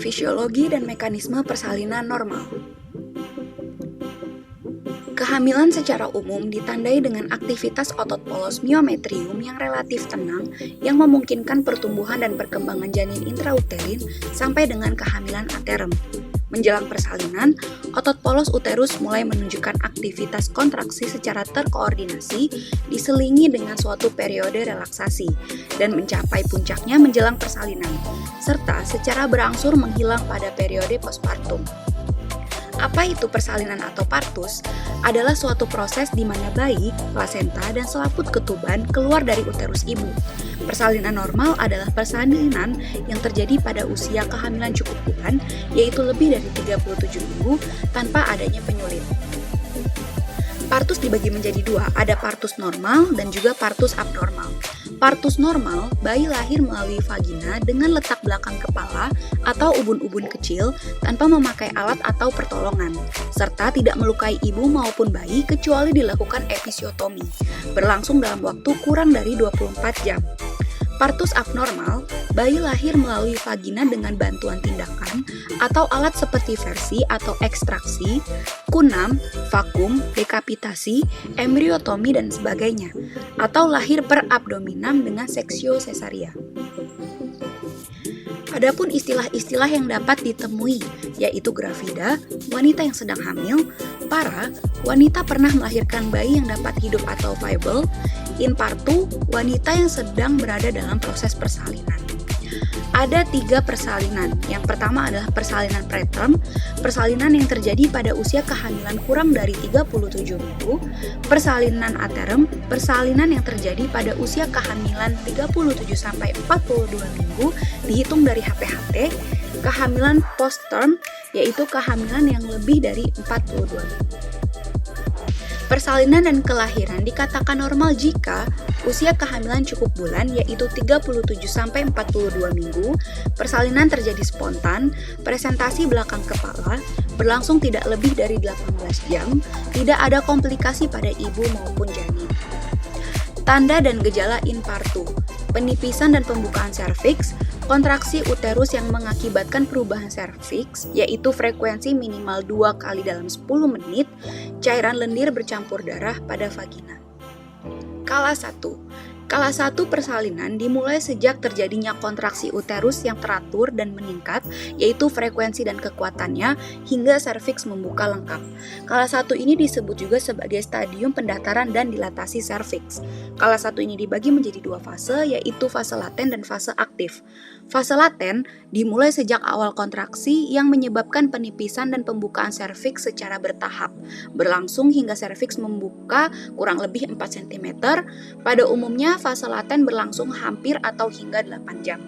Fisiologi dan mekanisme persalinan normal. Kehamilan secara umum ditandai dengan aktivitas otot polos miometrium yang relatif tenang yang memungkinkan pertumbuhan dan perkembangan janin intrauterin sampai dengan kehamilan aterem. Menjelang persalinan, otot polos uterus mulai menunjukkan aktivitas kontraksi secara terkoordinasi diselingi dengan suatu periode relaksasi dan mencapai puncaknya menjelang persalinan, serta secara berangsur menghilang pada periode postpartum. Apa itu persalinan atau partus? Adalah suatu proses di mana bayi, plasenta, dan selaput ketuban keluar dari uterus ibu. Persalinan normal adalah persalinan yang terjadi pada usia kehamilan cukup bulan, yaitu lebih dari 37 minggu tanpa adanya penyulit. Partus dibagi menjadi dua, ada partus normal dan juga partus abnormal. Partus normal, bayi lahir melalui vagina dengan letak belakang kepala atau ubun-ubun kecil tanpa memakai alat atau pertolongan, serta tidak melukai ibu maupun bayi kecuali dilakukan episiotomi, berlangsung dalam waktu kurang dari 24 jam. Partus abnormal, bayi lahir melalui vagina dengan bantuan tindakan atau alat seperti versi atau ekstraksi, kunam, vakum, dekapitasi, embriotomi, dan sebagainya, atau lahir per abdominam dengan seksio cesaria. Adapun istilah-istilah yang dapat ditemui, yaitu gravida, wanita yang sedang hamil, para, wanita pernah melahirkan bayi yang dapat hidup atau viable, in partu, wanita yang sedang berada dalam proses persalinan. Ada 3 persalinan. Yang pertama adalah persalinan preterm, persalinan yang terjadi pada usia kehamilan kurang dari 37 minggu, persalinan aterm, persalinan yang terjadi pada usia kehamilan 37-42 minggu dihitung dari HPHT, kehamilan postterm, yaitu kehamilan yang lebih dari 42 minggu. Persalinan dan kelahiran dikatakan normal jika usia kehamilan cukup bulan, yaitu 37-42 minggu, persalinan terjadi spontan, presentasi belakang kepala, berlangsung tidak lebih dari 18 jam, tidak ada komplikasi pada ibu maupun janin. Tanda dan gejala in partu, penipisan dan pembukaan serviks, kontraksi uterus yang mengakibatkan perubahan serviks, yaitu frekuensi minimal 2 kali dalam 10 menit, cairan lendir bercampur darah pada vagina. Kala 1. Kala 1 persalinan dimulai sejak terjadinya kontraksi uterus yang teratur dan meningkat, yaitu frekuensi dan kekuatannya, hingga serviks membuka lengkap. Kala 1 ini disebut juga sebagai stadium pendataran dan dilatasi serviks. Kala 1 ini dibagi menjadi 2 fase, yaitu fase laten dan fase aktif. Fase laten dimulai sejak awal kontraksi yang menyebabkan penipisan dan pembukaan serviks secara bertahap, berlangsung hingga serviks membuka kurang lebih 4 cm. Pada umumnya, fase laten berlangsung hampir atau hingga 8 jam.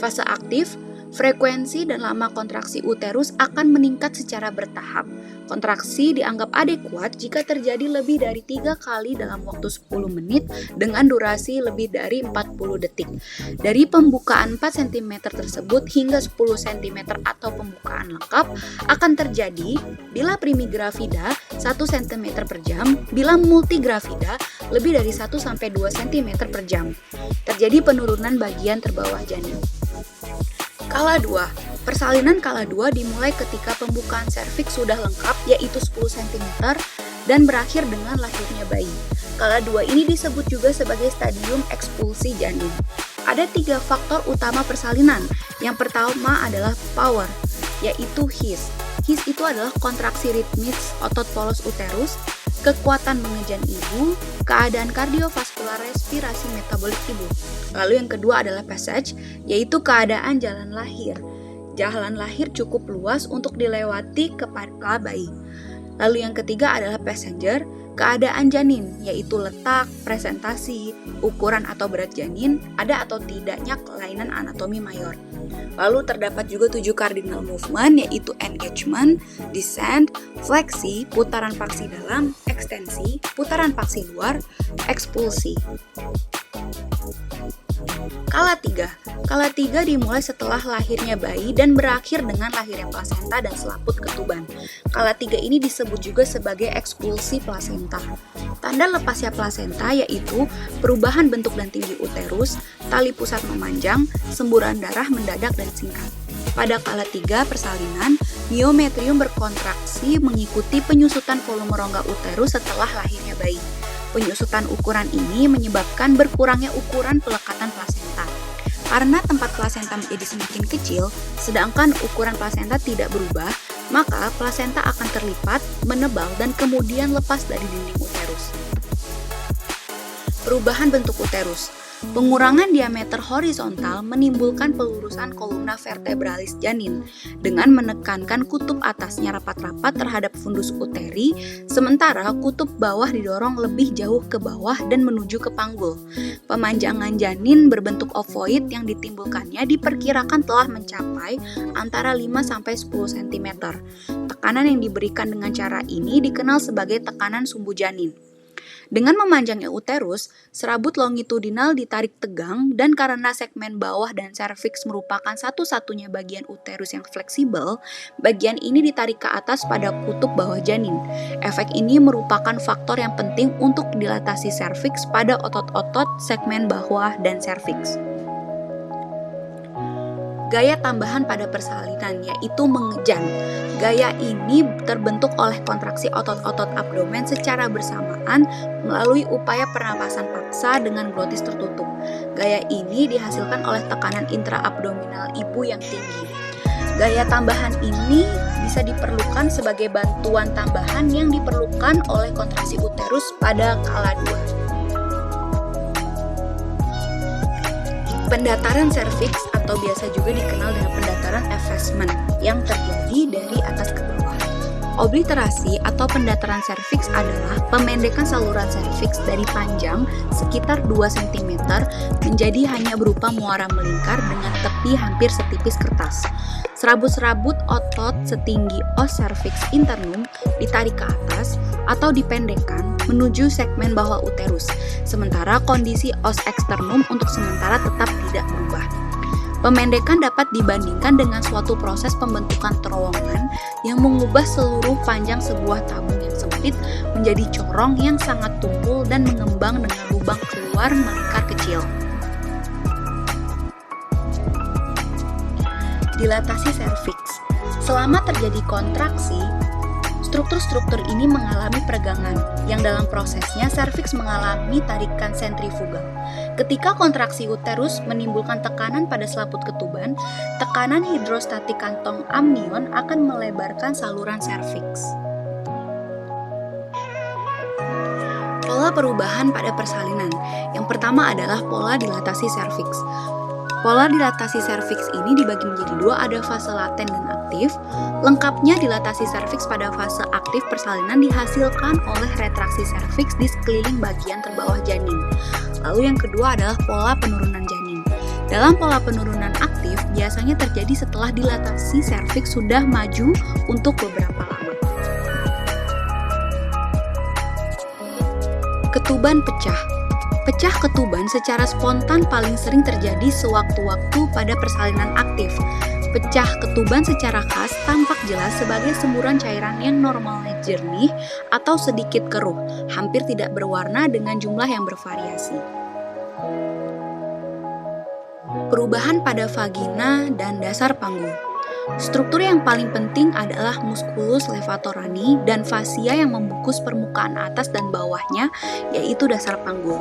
Fase aktif, frekuensi dan lama kontraksi uterus akan meningkat secara bertahap. Kontraksi dianggap adekuat jika terjadi lebih dari 3 kali dalam waktu 10 menit dengan durasi lebih dari 40 detik. Dari pembukaan 4 cm tersebut hingga 10 cm atau pembukaan lengkap akan terjadi bila primigravida 1 cm per jam, bila multigravida lebih dari 1-2 cm per jam. Terjadi penurunan bagian terbawah janin. Kala 2. Persalinan kala 2 dimulai ketika pembukaan serviks sudah lengkap, yaitu 10 cm, dan berakhir dengan lahirnya bayi. Kala 2 ini disebut juga sebagai stadium ekspulsi janin. Ada 3 faktor utama persalinan. Yang pertama adalah power, yaitu His. His itu adalah kontraksi ritmis otot polos uterus, kekuatan mengejan ibu, keadaan kardiovaskular respirasi metabolik ibu. Lalu yang kedua adalah passage, yaitu keadaan jalan lahir. Jalan lahir cukup luas untuk dilewati kepala bayi. Lalu yang ketiga adalah passenger, keadaan janin, yaitu letak, presentasi, ukuran atau berat janin, ada atau tidaknya kelainan anatomi mayor. Lalu terdapat juga 7 cardinal movement, yaitu engagement, descent, fleksi, putaran paksi dalam, ekstensi, putaran paksi luar, ekspulsi. Kala 3. Kala 3 dimulai setelah lahirnya bayi dan berakhir dengan lahirnya plasenta dan selaput ketuban. Kala 3 ini disebut juga sebagai ekspulsi plasenta. Tanda lepasnya plasenta yaitu perubahan bentuk dan tinggi uterus, tali pusat memanjang, semburan darah mendadak dan singkat. Pada kala 3 persalinan, miometrium berkontraksi mengikuti penyusutan volume rongga uterus setelah lahirnya bayi. Penyusutan ukuran ini menyebabkan berkurangnya ukuran pelekatan plasenta. Karena tempat plasenta menjadi semakin kecil, sedangkan ukuran plasenta tidak berubah, maka plasenta akan terlipat, menebal, dan kemudian lepas dari dinding uterus. Perubahan bentuk uterus. Pengurangan diameter horizontal menimbulkan pelurusan kolumna vertebralis janin dengan menekankan kutub atasnya rapat-rapat terhadap fundus uteri, sementara kutub bawah didorong lebih jauh ke bawah dan menuju ke panggul. Pemanjangan janin berbentuk ovoid yang ditimbulkannya diperkirakan telah mencapai antara 5-10 cm. Tekanan yang diberikan dengan cara ini dikenal sebagai tekanan sumbu janin. Dengan memanjangnya uterus, serabut longitudinal ditarik tegang dan karena segmen bawah dan serviks merupakan satu-satunya bagian uterus yang fleksibel, bagian ini ditarik ke atas pada kutub bawah janin. Efek ini merupakan faktor yang penting untuk dilatasi serviks pada otot-otot segmen bawah dan serviks. Gaya tambahan pada persalinan yaitu mengejan. Gaya ini terbentuk oleh kontraksi otot-otot abdomen secara bersamaan melalui upaya pernapasan paksa dengan glotis tertutup. Gaya ini dihasilkan oleh tekanan intraabdominal ibu yang tinggi. Gaya tambahan ini bisa diperlukan sebagai bantuan tambahan yang diperlukan oleh kontraksi uterus pada kala 2. Pendataran serviks atau biasa juga dikenal dengan pendataran effacement yang terjadi dari atas ke bawah. Obliterasi atau pendataran serviks adalah pemendekan saluran serviks dari panjang sekitar 2 cm menjadi hanya berupa muara melingkar dengan tepi hampir setipis kertas. Serabut-serabut otot setinggi os cervix internum ditarik ke atas atau dipendekkan menuju segmen bawah uterus, sementara kondisi os externum untuk sementara tetap tidak berubah. Pemendekan dapat dibandingkan dengan suatu proses pembentukan terowongan yang mengubah seluruh panjang sebuah tabung yang sempit menjadi corong yang sangat tumpul dan mengembang dengan lubang keluar melingkar kecil. Dilatasi serviks. Selama terjadi kontraksi, struktur-struktur ini mengalami peregangan, yang dalam prosesnya serviks mengalami tarikan sentrifugal. Ketika kontraksi uterus menimbulkan tekanan pada selaput ketuban, tekanan hidrostatik kantong amnion akan melebarkan saluran serviks. Pola perubahan pada persalinan. Yang pertama adalah pola dilatasi serviks. Pola dilatasi serviks ini dibagi menjadi 2, ada fase laten dan aktif. Lengkapnya dilatasi serviks pada fase aktif persalinan dihasilkan oleh retraksi serviks di sekeliling bagian terbawah janin. Lalu yang kedua adalah pola penurunan janin. Dalam pola penurunan aktif biasanya terjadi setelah dilatasi serviks sudah maju untuk beberapa lama. Ketuban pecah. Pecah ketuban secara spontan paling sering terjadi sewaktu-waktu pada persalinan aktif. Pecah ketuban secara khas tampak jelas sebagai semburan cairan yang normalnya jernih atau sedikit keruh, hampir tidak berwarna dengan jumlah yang bervariasi. Perubahan pada vagina dan dasar panggul. Struktur yang paling penting adalah musculus levatorani dan fascia yang membungkus permukaan atas dan bawahnya, yaitu dasar panggul.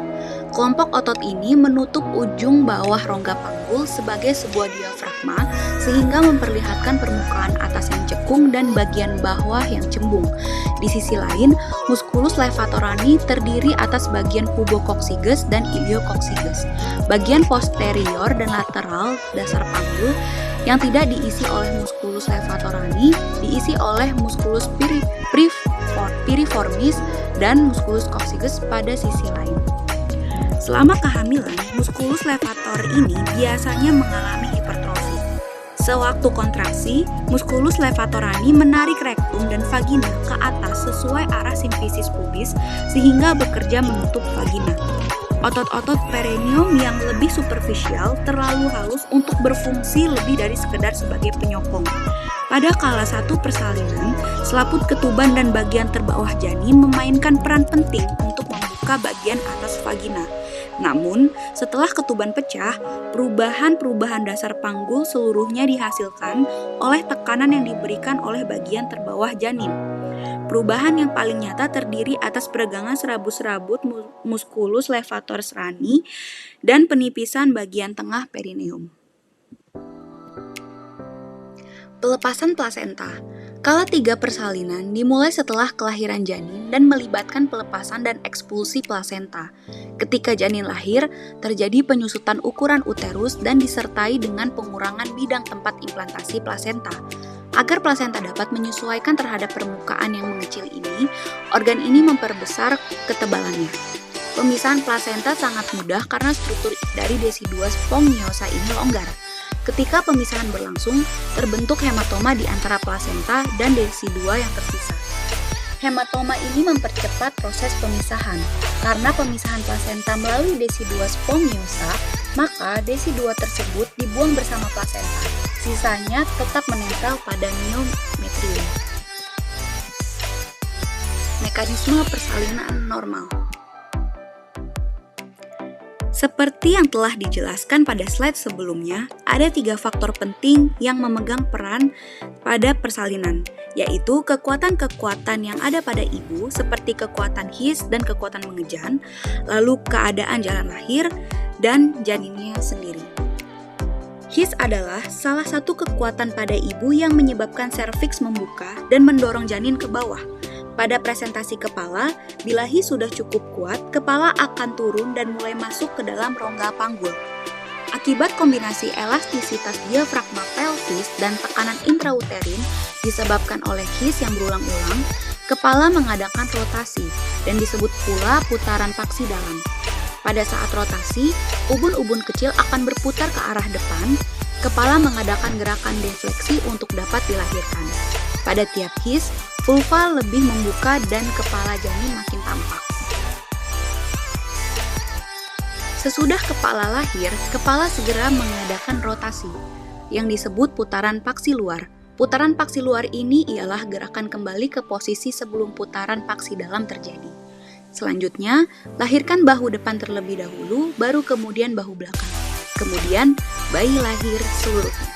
Kelompok otot ini menutup ujung bawah rongga panggul sebagai sebuah diafragma sehingga memperlihatkan permukaan atas yang cekung dan bagian bawah yang cembung. Di sisi lain, musculus levatorani terdiri atas bagian pubococcygis dan iliococcygis. Bagian posterior dan lateral dasar panggul yang tidak diisi oleh musculus levatorani diisi oleh musculus piriformis dan musculus coccygis pada sisi lain. Selama kehamilan, musculus levator ini biasanya mengalami hipertrofi. Sewaktu kontraksi, musculus levatorani menarik rektum dan vagina ke atas sesuai arah simfisis pubis sehingga bekerja menutup vagina. Otot-otot perineum yang lebih superficial terlalu halus untuk berfungsi lebih dari sekedar sebagai penyokong. Pada kala 1 persalinan, selaput ketuban dan bagian terbawah janin memainkan peran penting untuk membuka bagian atas vagina. Namun, setelah ketuban pecah, perubahan-perubahan dasar panggul seluruhnya dihasilkan oleh tekanan yang diberikan oleh bagian terbawah janin. Perubahan yang paling nyata terdiri atas peregangan serabut-serabut musculus levator rani dan penipisan bagian tengah perineum. Pelepasan plasenta. Kala 3 persalinan dimulai setelah kelahiran janin dan melibatkan pelepasan dan ekspulsi plasenta. Ketika janin lahir, terjadi penyusutan ukuran uterus dan disertai dengan pengurangan bidang tempat implantasi plasenta. Agar plasenta dapat menyesuaikan terhadap permukaan yang mengecil ini, organ ini memperbesar ketebalannya. Pemisahan plasenta sangat mudah karena struktur dari desidua sponggiosa ini longgar. Ketika pemisahan berlangsung, terbentuk hematoma di antara plasenta dan desidua yang tersisa. Hematoma ini mempercepat proses pemisahan. Karena pemisahan plasenta melalui desidua sponggiosa, maka desidua tersebut dibuang bersama plasenta. Sisanya tetap menempel pada myometrium. Mekanisme persalinan normal. Seperti yang telah dijelaskan pada slide sebelumnya, ada 3 faktor penting yang memegang peran pada persalinan, yaitu kekuatan-kekuatan yang ada pada ibu seperti kekuatan His dan kekuatan mengejan, lalu keadaan jalan lahir, dan janinnya sendiri. His adalah salah satu kekuatan pada ibu yang menyebabkan serviks membuka dan mendorong janin ke bawah. Pada presentasi kepala, bila His sudah cukup kuat, kepala akan turun dan mulai masuk ke dalam rongga panggul. Akibat kombinasi elastisitas diafragma pelvis dan tekanan intrauterin disebabkan oleh His yang berulang-ulang, kepala mengadakan rotasi dan disebut pula putaran paksi dalam. Pada saat rotasi, ubun-ubun kecil akan berputar ke arah depan, kepala mengadakan gerakan defleksi untuk dapat dilahirkan. Pada tiap His, vulva lebih membuka dan kepala janin makin tampak. Sesudah kepala lahir, kepala segera mengadakan rotasi, yang disebut putaran paksi luar. Putaran paksi luar ini ialah gerakan kembali ke posisi sebelum putaran paksi dalam terjadi. Selanjutnya, lahirkan bahu depan terlebih dahulu, baru kemudian bahu belakang. Kemudian, bayi lahir seluruhnya.